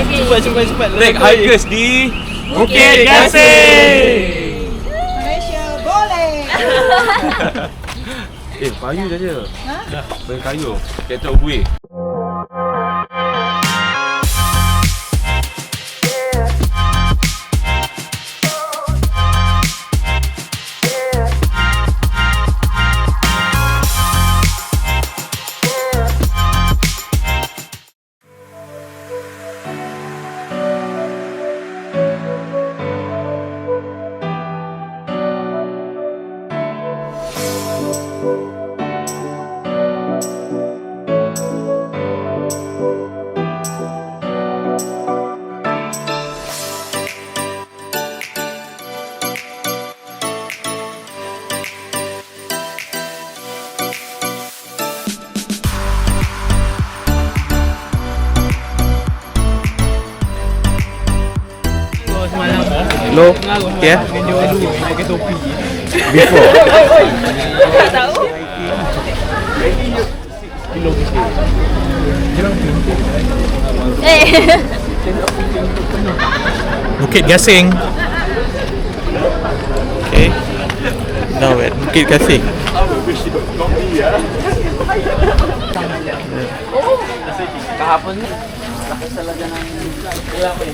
Cepat. Trek hikers di Bukit Gasing. Malaysia boleh. Kayu saja. Bagi kayu. Kecap buih. Hello. Okay. Before. Tak tahu. Bukit Gasing. Okay. Now at Bukit Gasing. Kahapon ni, lakas talaga ng ulam eh.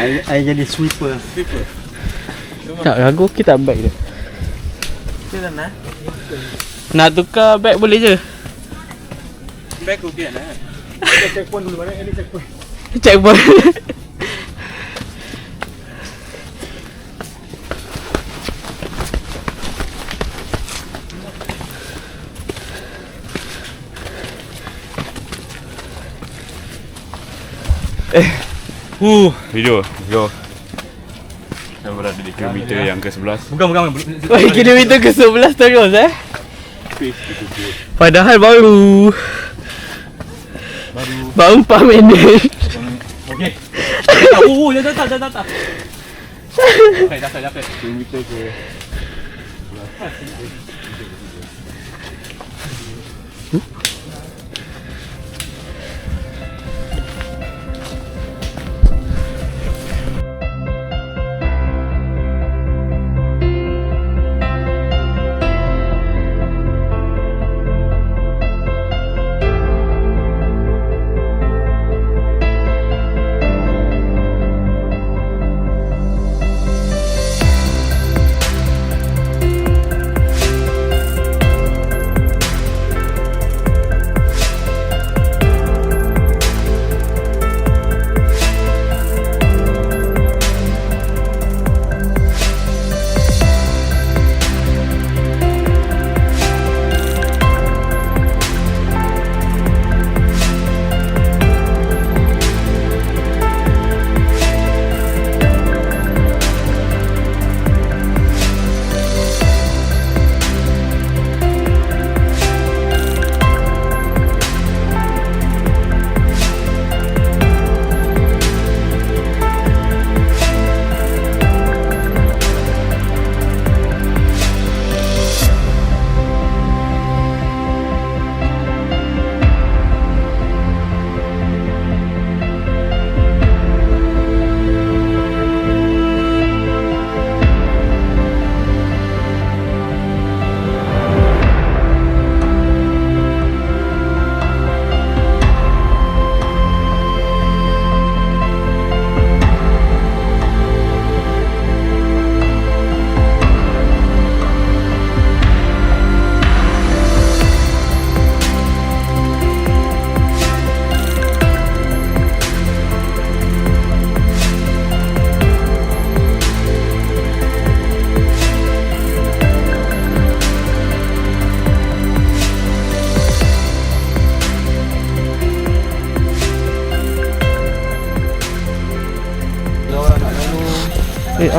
I jadi sweeper. Tak ragu kita bag dia. Kita nak. Nak tukar bag boleh je. Bag okey nak. Checkpoint dulu, mana ini checkpoint. Checkpoint. Video. Saya berada di kilometer yang ke-11. Bukan. Oh, kilometer ke-11 terus Padahal baru 4 minit. Okey. Dah tak. Dapat. Kilometer ke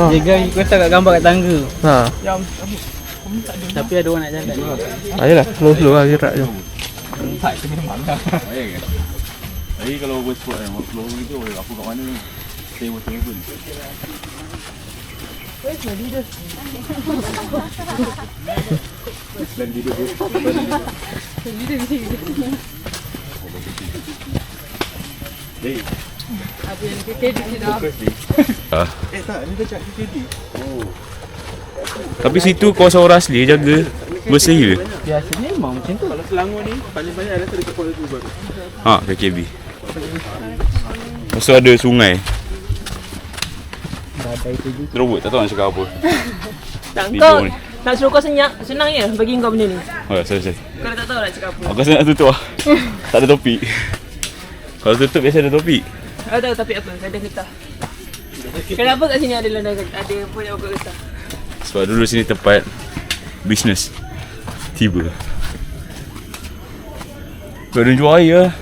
Dia request kat gambar kat tangga. Tapi ada orang nak jalan. Ayolah, slow lah gerak je. Jadi kalau buat sport kan, flow gitu, aku kat mana ni? Saya buat travel. Tapi situ kawasan orang asli jaga bersih ke? Biasanya memang macam tu. Kalau Selangor ni paling banyak ada dekat Kuala Lumpur. KKB. Lepas tu ada sungai. Robot tak tahu nak cakap apa. Tak Video kau ni. nak suruh kau senang je bagi kau benda ni. Selesai. Kau dah tak tahu nak cakap apa. Aku rasa nak tutup lah. Tak ada topik. Kalau tutup biasa ada topik. Kau tahu tapi apa? Ada getah. Kenapa kat sini ada punya pokok getah? Sebab dulu sini tempat bisnes. Tiba. Kau ada jual air lah.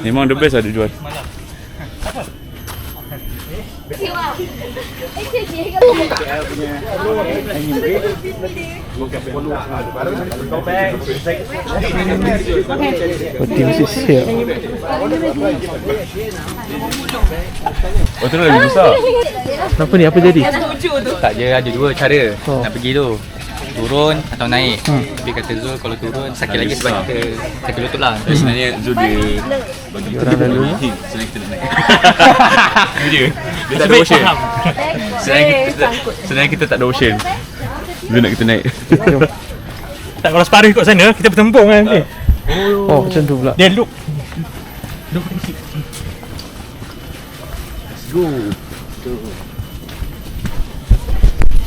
Memang the best ada jual. Peti mesti siap. Oh tu lagi besar. Kenapa ni? Apa jadi? Tak je, ada dua cara nak pergi tu. Turun atau naik. Tapi kata Zul kalau turun sakit lagi sebab kita lutut lah. Sebenarnya Zul dia bagi Orang lalu. senang kita nak naik. Dia tak ada ocean. Sebenarnya kita tak ada ocean. Zul nak kita naik. Tak, kalau separuh ikut sana, kita bertempung kan nanti. Oh, macam tu pula. Dia loop. Go.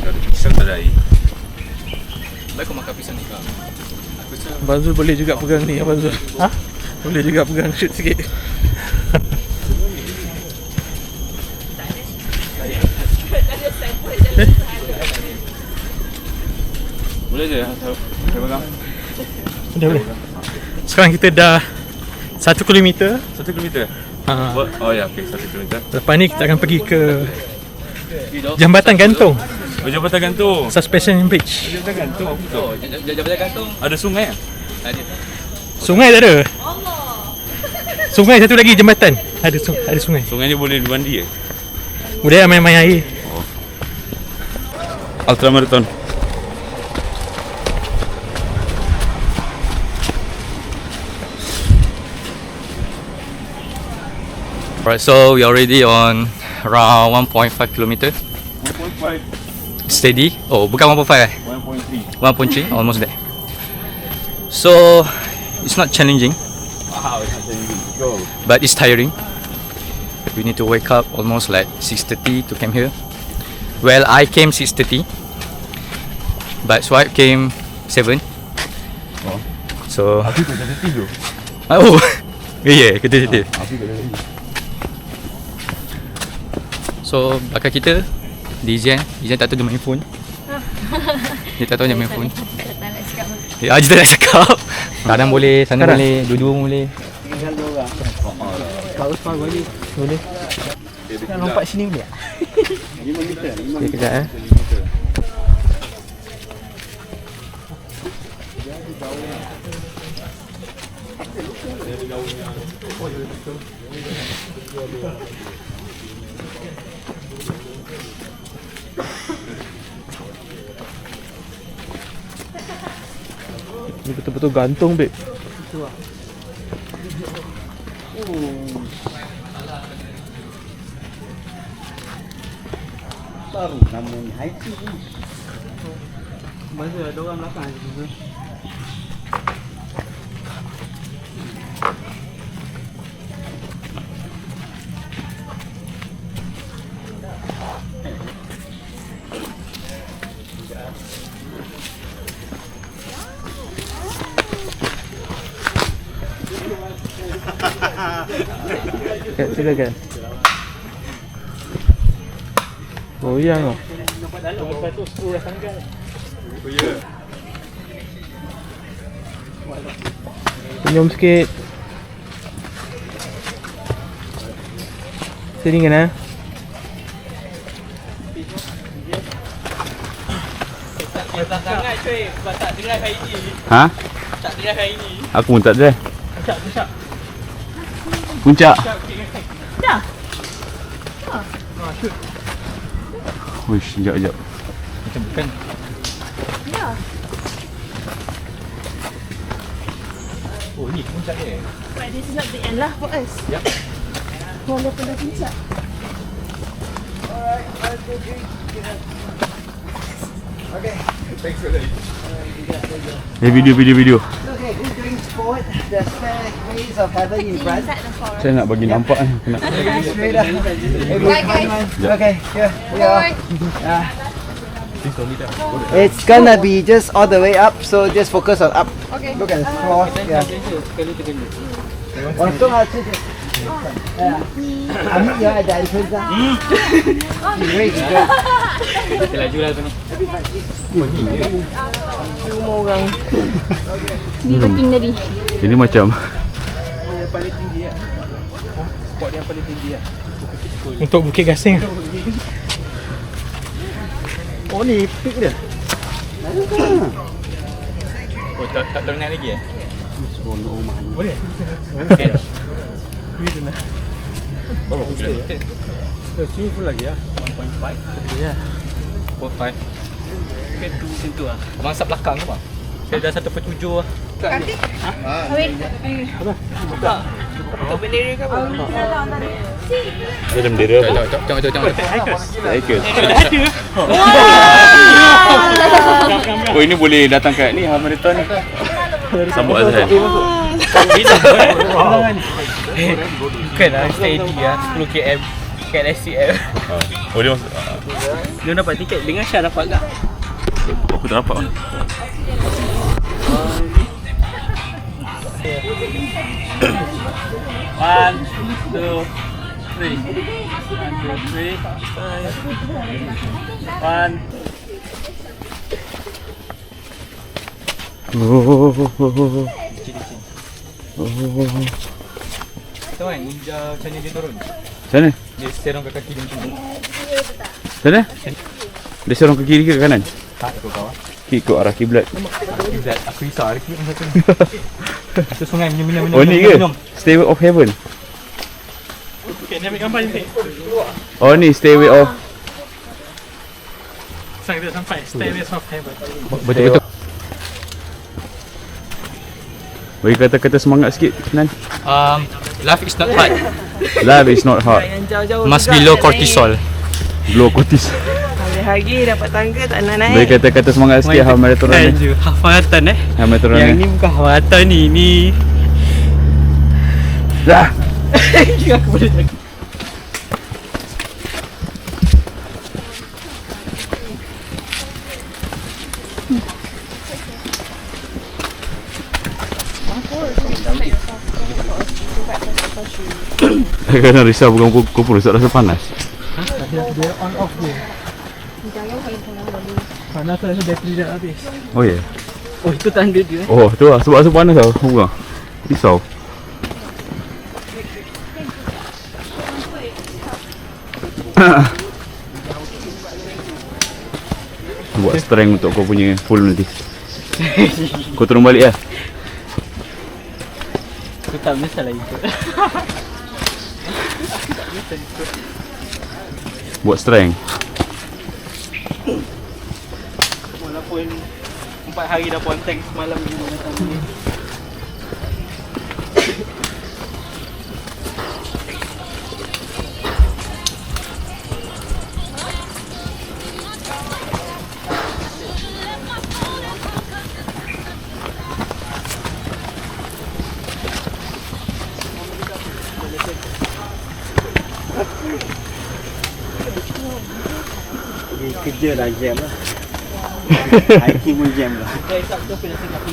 Ada pisang tak ada air. Baik kau makan pisang ni kau. Abang Zul boleh juga pegang ni, Abang Zul. Boleh juga pegang shoot sikit. Boleh je. Saya pegang. Boleh. Sekarang kita dah 1 kilometer. 1 kilometer. Oh ya, okey, 1 kilometer. Lepas ni kita akan pergi ke Jambatan Gantung, Oh, Jambatan Gantung. Suspension Bridge. Jambatan Gantung apa tu? Jambatan Gantung. Ada sungai ah? Ada. Sungai tak ada. Sungai satu lagi jambatan. Ada sungai. Sungai ni boleh mandi Boleh main-main air. Ultramarathon. Alright, so we already on around 1.5 km. 1.5, Steady. Oh, bukan 1.5 eh? 1.3. 1.3, almost there. So, it's not challenging, Wow, it's challenging. Go. but it's tiring. We need to wake up almost like 6:30 to come here. Well, I came 6:30, but Swipe came 7. Oh. So, Aku tak ada tidur. oh, yeah, kita cerita. Aku tak ada tidur. So, belakang kita, Dizian tak tahu dia main phone. Dia tak tahu dia main phone. Ya, dia tak nak cakap. Kadang boleh, sana boleh, dua-dua boleh. Boleh. Nak lompat sini boleh? Okay, kejap Ni betul-betul gantung, babe. Baru namanya hiking. Masa ada orang belakang juga. Okay, silakan. Goyang tau. Senyum sikit. Sini kan Sangat cuy, sebab tak dengar hari ni. Ha? Tak dengar hari ni. Aku pun tak ada. Puncak. Dah. Wish, sekejap. Macam bukan. Ya. Oh, ni puncak dia. But this is not the end lah for us. Yep. Walaupun dah puncak. Video. Okay, who's going forward? The stairways of heaven in front. Inside the forest. Saya nak bagi nampak ni. Kena. Straight up. Right, guys. Okay, here we are. Forward. It's gonna be just all the way up, so just focus on up. Okay. Look at the floor. Yeah. Untung aku je. Ambil ya ada entrance lah. Great, great. Kita laju lah tu ni. Semua orang. Ni penting tadi. Ini macam Untuk Bukit Gasing. Oh ni peak dia. Oh, tak ternak lagi eh? Boleh. Okay. berapa kilometer? Sini pun lagi ya. 1.5. Ya. 4.5. Mungkin tu macam tu lah. Abang asap belakang ke bang? Saya dah 1.7 lah. Wait. Untuk bendera ke apa? Ada bendera apa? Tengok. Hikers. Oh, ini boleh datang kat ni marathon ni. Sambut Azhan. Bukan lah, steady lah. 10 km. kat SCL. Oh dia masuk. Dia dapat tiket dengan Syah dapat tak? Aku tak dapat. One, two, three. 1, 2, 3. One. Tahu kan ninja macam mana dia turun? Sana? Dia serong ke kaki dia macam ni. Sana? Dia serong ke kiri ke kanan? Tak ikut kau. Ikut arah kiblat. Kiblat. Aku risau ada kiblat satu ni. Itu sungai minum. Oh ni ke? Stairway of Heaven. Okay, ni ambil gambar ni. Oh ni Stairway of. Sampai Stairways of Heaven. Betul-betul. Bagi kata-kata semangat sikit Nan. Life is not hard. Life is not hard. Yang jauh-jauh Must juga be low nak cortisol. Blow kutis. Hari-hari dapat tangga tak nak naik. Bagi kata-kata semangat sikit half marathon ni. je. Hafalatan Half marathon Yang ni. ni bukan hafalatan ni. Dah. Aku boleh jaga. Kadang risau bukan kumpul rasa panas. Dia on off dia. Panas tu rasa bateri dah habis. Oh ya. Yeah. Oh itu tanda dia. Oh tu lah sebab rasa panas tau. Bukan. Risau. Buat strength untuk kau punya full nanti. Kau turun balik lah. Aku tak menyesal lagi tu. Buat strength. Walaupun 4 hari dah ponteng semalam juga macam ni. Kerja dah jam lah. Hiking pun jam lah.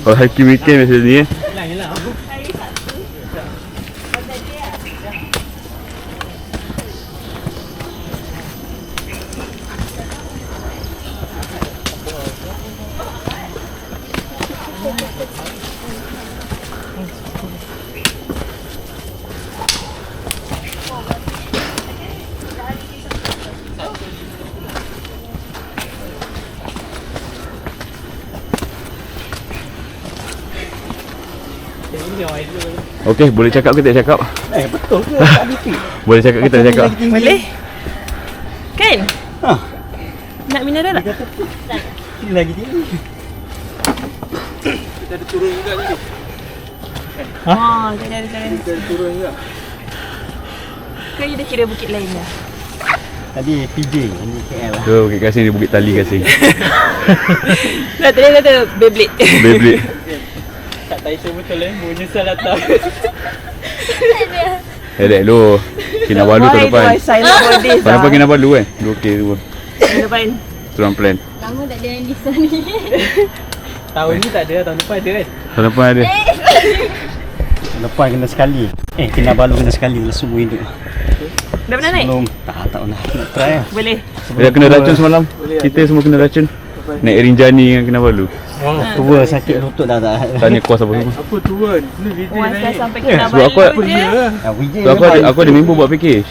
Kalau hiking weekend macam ni Okey, boleh cakap ke tak cakap? Betul ke? Tak repeat. Boleh cakap ke tak cakap? Boleh? Kan? Ha. Nak mineral tak? Ini lagi tinggi. Kita ada turun juga tadi. Tadi ada jalan. Kita turun juga. Ke dia dah kira bukit lain dah? Tadi PJ, ini KL lah. Tu Bukit Kasing ni Bukit Tali Kasing. Dah tadi kata Beyblade. Beyblade. Tak tahu saya betul menyesal datang. Dek lu Kinabalu tu depan. Silent body. Tahun depan Kinabalu kan? 2K tu. Depan. Turun plan. Lama tak ada yang Lisa ni. Tahun ni tak ada, tahun depan ada kan? Tahun depan ada. Lepas kena sekali. Kinabalu kena sekali dalam semua hidup. Dah pernah naik? Belum. Tak pernah. Nak try lah. Boleh. Dia kena racun semalam. Kita semua kena racun. Naik Rinjani dengan Kinabalu. Tua sakit lutut dah tak. Tanya kos apa semua. Apa turun? Ni video Masa sampai sebab aku je. So aku ada member buat package.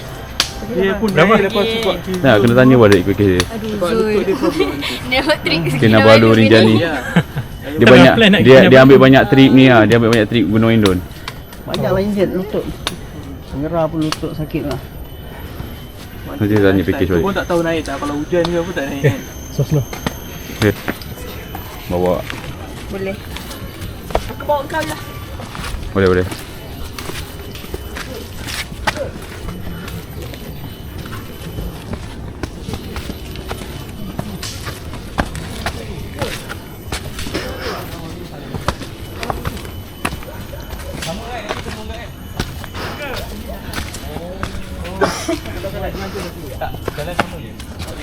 dia pun naik lepas tu buat kiri. Nah, kena tanya balik package dia. Aduh, Zul. Never trick. Kinabalu Rinjani. Dia banyak dia ambil banyak trip ni ah. Dia ambil banyak trip Gunung Indon. Banyak lah injet lutut. Pengerah pun lutut sakit lah. Nanti tanya package Aku pun balik. tak tahu naik tak. Kalau hujan ke apa tak naik kan. Slow. Okey. Bawa. Boleh. Aku bawa kau lah. Boleh.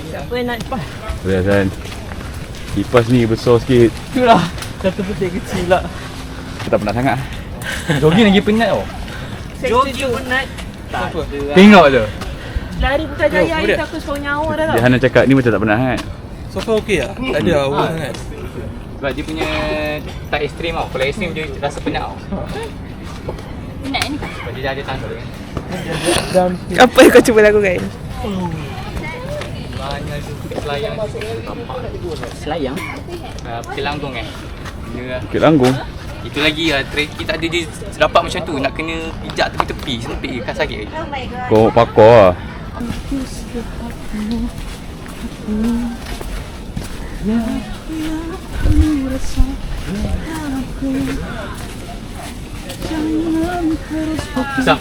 Siapa yang nak pas? Boleh Azan. Kipas ni besar sikit. Itulah. Satu putih kecil lah. Aku tak penat sangat. Jogging lagi penat tau. Jogging penat. Tengok tu. Lari Putrajaya hari tu aku seorang nyawa dah tau. Dia Hana cakap ni macam tak penat sangat. So far okey lah. Tak ada awal sangat. Sebab dia punya tak ekstrim tau. Kalau ekstrim dia rasa penat tau. Penat ni. Sebab dia dah ada tangga kan. Apa yang kau cuba lakukan? Banyak selayang. Selayang? Bukit Langgung kan. Dia Bukit Langgung. itu lagi lah, trekking tak ada dia dapat macam tu. Nak kena pijak tepi-tepi, sempit ke kan sakit lagi. Kau pakar lah. Sam.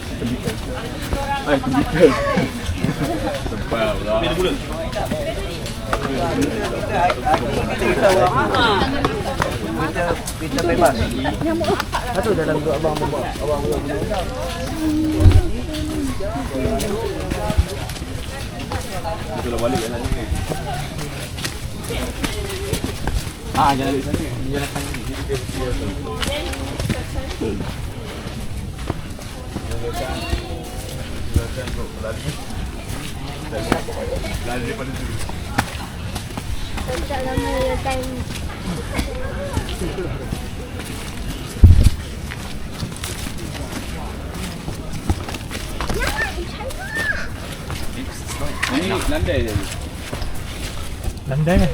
Kita bebas. Satu dalam dua abang bawa. Abang bawa. Kita balik jalan ni. Jalan di sana. Jalan sana ni. Tak lama datang. Ni landai je. Landai kan?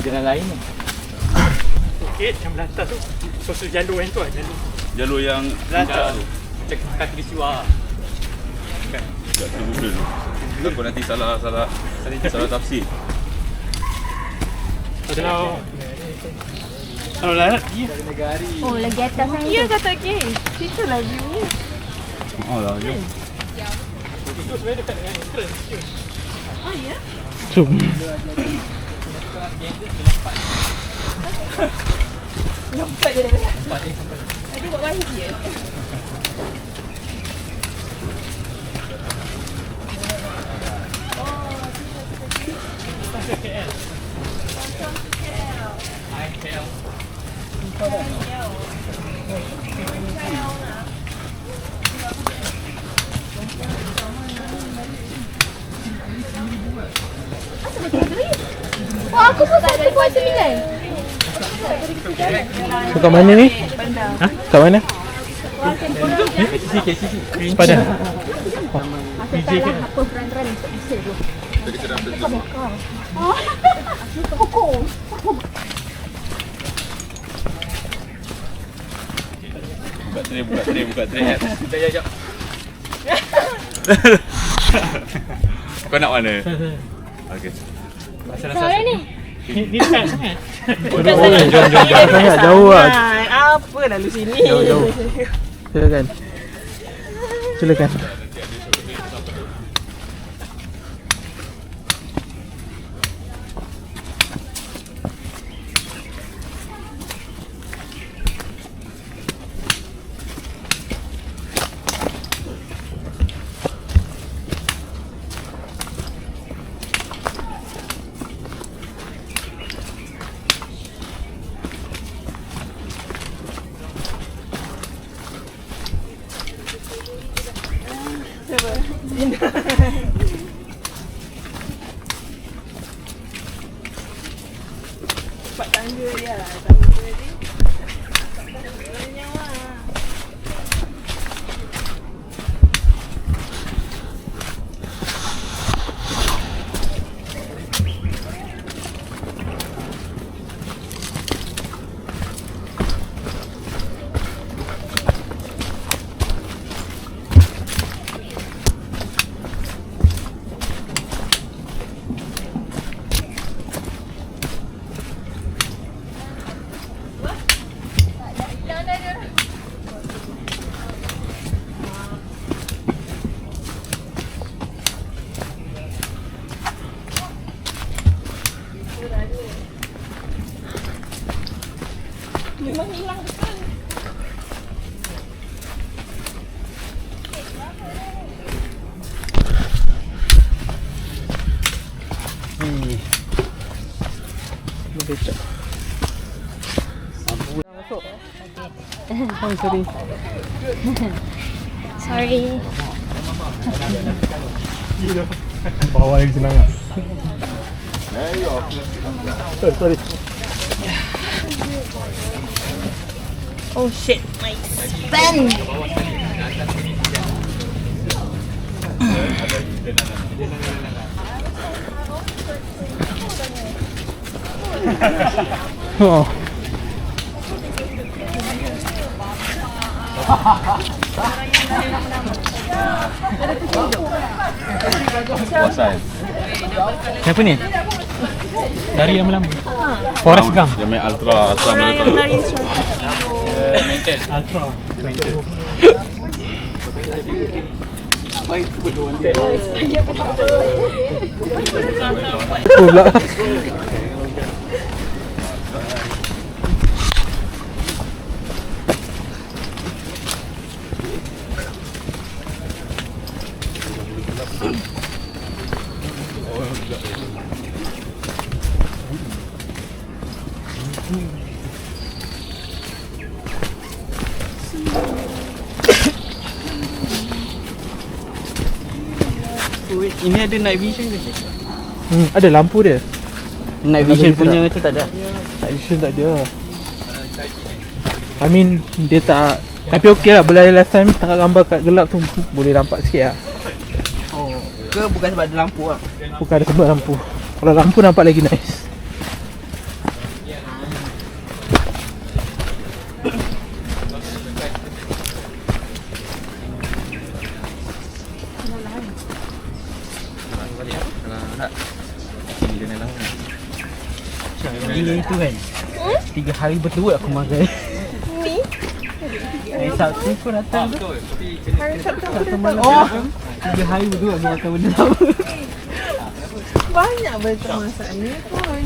Jalan lain ni. Bukit yang belantas tu. Susu jalur yang tu lah. Jalur yang Belantas tu. Kaki di siwa. tak Google tu. Kau nanti salah tafsir. Kalau larat, Oh, lagi atas sana. Ya kata ke? Situ lah view ni. Oh lah, jom. itu sebenarnya dekat dengan entrance. Oh ya? Zoom. Nampak je dah. Tadi buat baik je. Oh, aku pun tak ada kuasa minat. So kat mana ni? Ha? Kat mana? KCC. Sepadan. DJ kan? Apa run-run untuk bisa tu. Oh, pokok. Buka tray. Sekejap. Kau nak mana? Okey. Sekarang ni. Ni dekat sangat. Jom. Sangat jauh lah. Apa lalu sini? Jauh. Silakan. Tempat tangga dia lah. Tangga dia. Nyawa. Memang hilang betul. Boleh tak? Masuk. Oh, sorry. Sorry. Bawa lagi senang lah. Sorry. Oh shit, my pen. Oh. Puasan. Siapa ni? Dari yang lama. Forrest Gump. Dia main Ultra Marathon. Ultra. Pula. Ini ada night vision ke? Ada lampu dia. Night vision punya tu tak ada. Night vision tak ada. I mean dia tak. Tapi okey lah, boleh last time tengok gambar kat gelap tu boleh nampak sikit lah. Oh, ke bukan sebab ada lampu lah. Bukan ada sebab lampu. Kalau lampu nampak lagi nice. Ini tu kan. 3 hari betul aku makan. Ni? Hari Sabtu kau datang tu. Hari Sabtu aku datang. Oh. 3 hari betul aku makan benda sama. Banyak betul masak ni pun.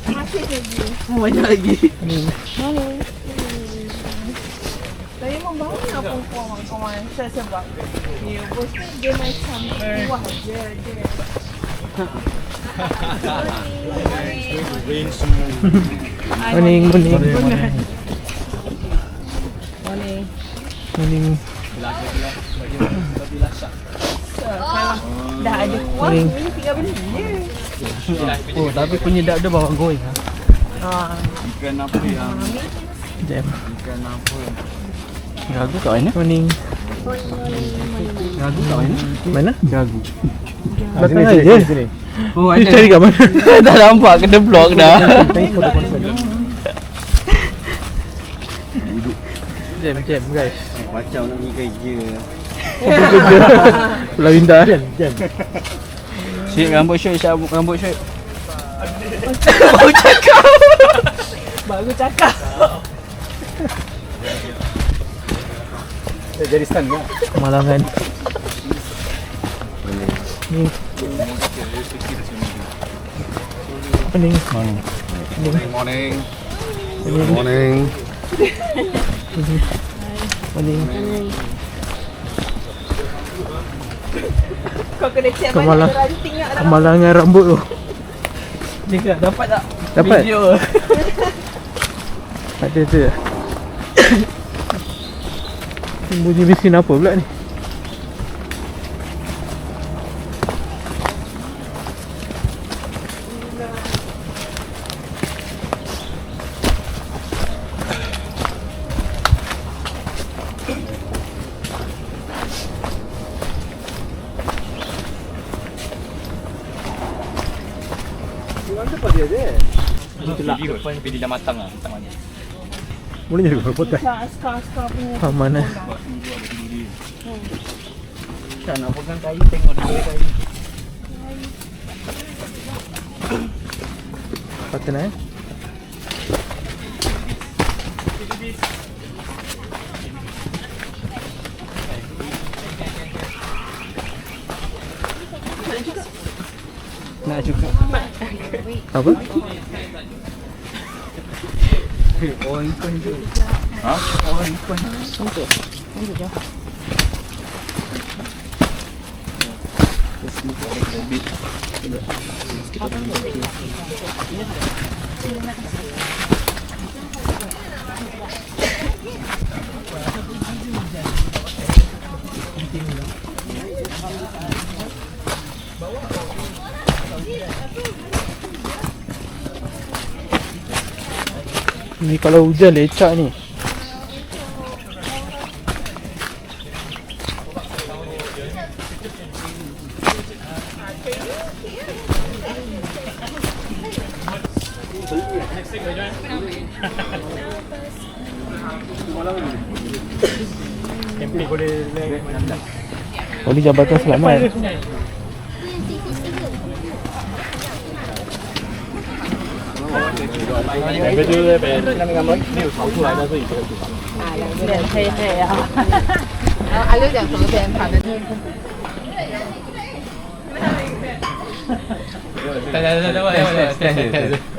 Masih lagi. Banyak lagi. Mana? Saya memang banyak perempuan kawan saya sebab dia bos ni dia macam kuah je dia. Morning, morning. Morning. Morning. Dah ada kuah Morning. ni tinggal beli je. Oh, tapi penyedap dia bawa goreng ha. Ikan apa yang Jam. ikan apa? Gagu kat mana? Morning. Gagu kat mana? Mana? Gagu. Belakang aja. Oh, Ni cari kat mana? dah nampak kena block dah. Jam guys. Macam nak pergi kerja. Pulau Indah. Syed rambut Syed, Syed rambut Syed. Baru cakap. Jadi stand kan? Kemalangan. Ni. Morning. Morning. Morning. Morning. Kau kena check Kemalang- mana ranting kat dalam. Kemalangan rambut tu. Ni ke dapat tak? Dapat? Video. Ada tu. Bunyi mesin apa pula ni? Itulah pilih dah matang lah. Tak mana. Boleh jadi berpotai. Skar punya. Ha mana? Syed nak pegang kayu tengok dia kayu. Patut eh. Nak juga. Apa? Orang ikon je. Ha? Orang ikon. Ni kalau hujan lecak ni. MP boleh Oh ni Jambatan Selamat.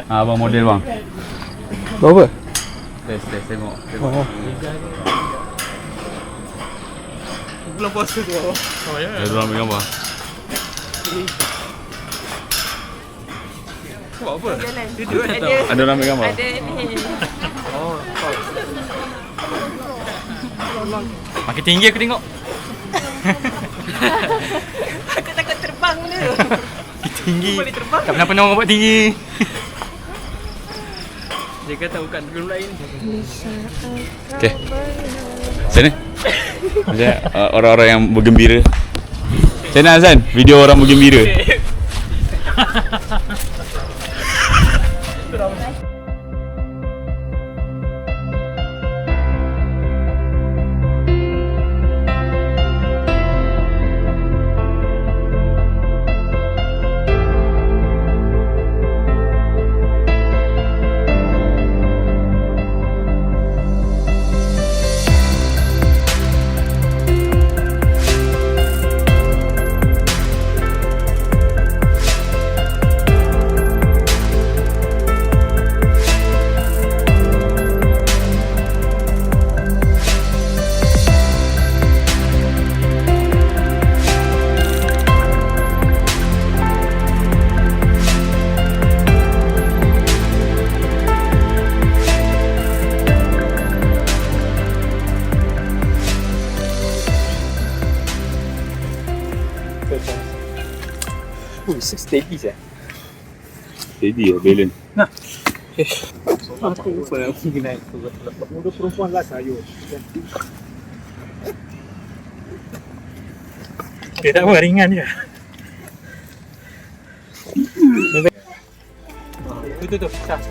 Abang model bang. Berapa? Test tengok. Oh. Belum puasa tu. Oh ya. Dia orang ambil gambar. Buat apa? Ada orang ambil gambar. Ada ni. Makin tinggi aku tengok. Aku takut terbang ni. Makin tinggi. Tak pernah orang buat tinggi. Dia kata bukan belum lain. Okey. Sana. Macam orang-orang yang bergembira. Macam mana Azan? Video orang bergembira. Steady ya, balance. Muda perempuan lah sayur. Okay, tak apa, ringan je. Itu sah.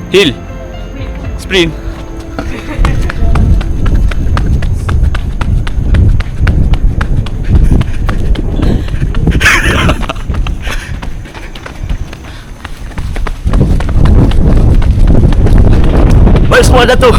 Hill. Sprint. Baik semua Dato'.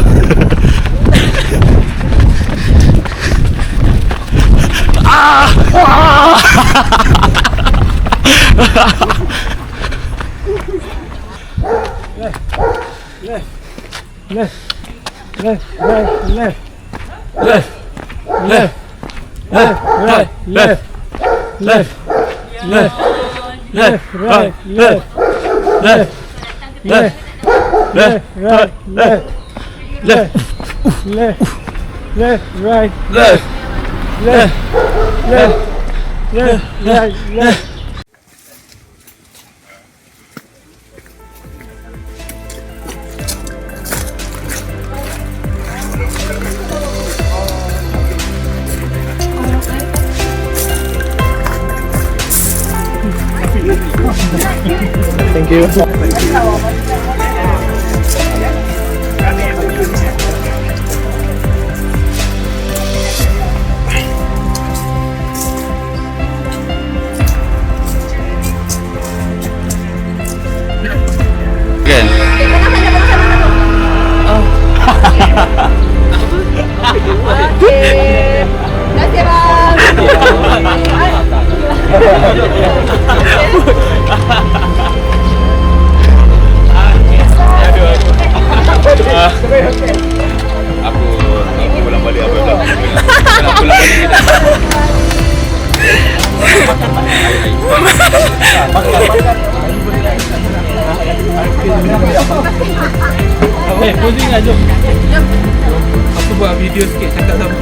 Thank you. Posing lah, jom. Aku buat video sikit cakap sama.